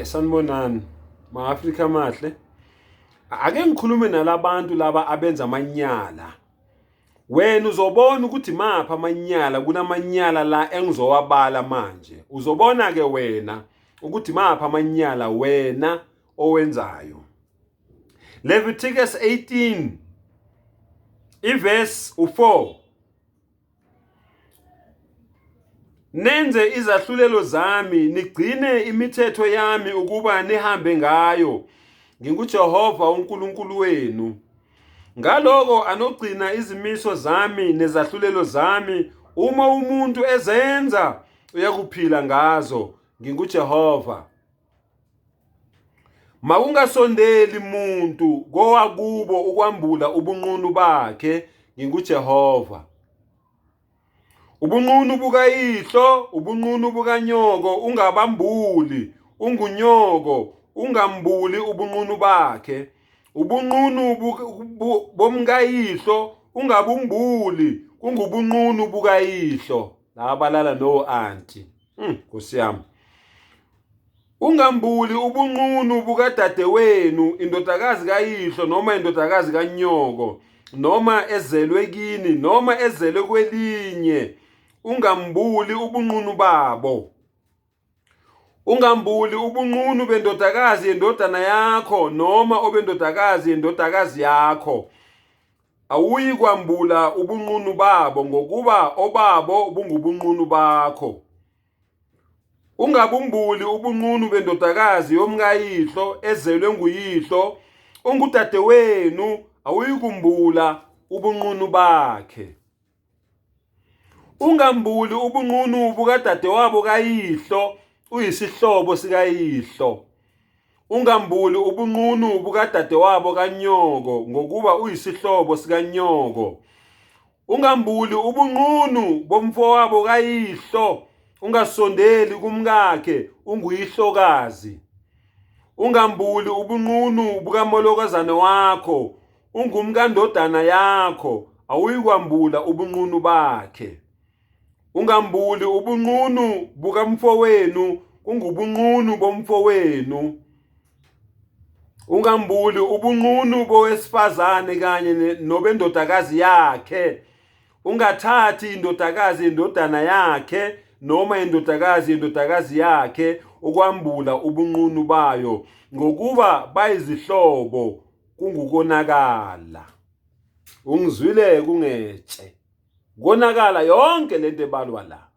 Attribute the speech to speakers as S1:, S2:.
S1: Sanibonani ma-Afrika mahle. Ake ngikhulume nalabantu laba abenza amanyala. Wena uzobona ukuthi mapha amanyala, kunamanyala la engizowabala manje. Uzobona ke wena ukuthi mapha amanyala wena owenzayo. Leviticus 18 iverse 4. Nenze izahlulelo zami, nigcine imithetho yami ukuba nihambe ngayo. NginguJehova uNkulunkulu wenu. Ngaloko anogcina izimiso zami nezahlulelo zami, uma umuntu ezenza uyakuphila ngazo. NginguJehova. Makungasondeli muntu kowakubo ukwambula ubunqunu bakhe. NginguJehova. Ubunqunu bukayihlo, ubunqunu bukanyoko ungabambuli. Ungunyoko, ungambuli ubunqunu bakhe. Ubunqunu bomkayihlo ungabumbuli, kungubunqunu bukayihlo. Labalala no auntie. Nkosi yami. Ungambuli ubunqunu bukadadewenu, indodakazi kayihlo noma indodakazi kanyoko, noma ezelwe kini noma ezelwe kwelinye. Ungambuli ubunqunu babo. Ungambuli ubunqunu bendodakazi yendodana yakho noma obendodakazi yendodakazi yakho. Awuyi kwambula ubunqunu babo, ngokuba obabo bungubunqunu bakho. Ungabumbuli ubunqunu bendodakazi yomkayihlo ezelwe nguyihlo. Ungudadewenu, awuyi kumbula ubunqunu bakhe. Ungambuli ubunqunu bukadadewabo kayihlo, uyisihlobo sikayihlo. Ungambuli ubunqunu bukadadewabo kanyoko, ngokuba uyisihlobo sikanyoko. Ungambuli ubunqunu bomfowabo kayihlo, ungasondeli kumkakhe, unguyihlokazi. Ungambuli ubunqunu bukamolokazana wakho, ungumkandodana yakho, awuyi kwambula ubunqunu bakhe. Ungambuli ubunqunu bukamfowenu, kungubunqunu bomfowenu. Ungambuli ubunqunu bowesifazane kanye nobendodakazi yakhe. Ungathathi indodakazi yendodana yakhe noma indodakazi yendodakazi yakhe ukwambula ubunqunu bayo, ngokuba bayizihlobo, kungukonakala. Ungizwile kungetshe. Konakala yonke lento ebalwa la.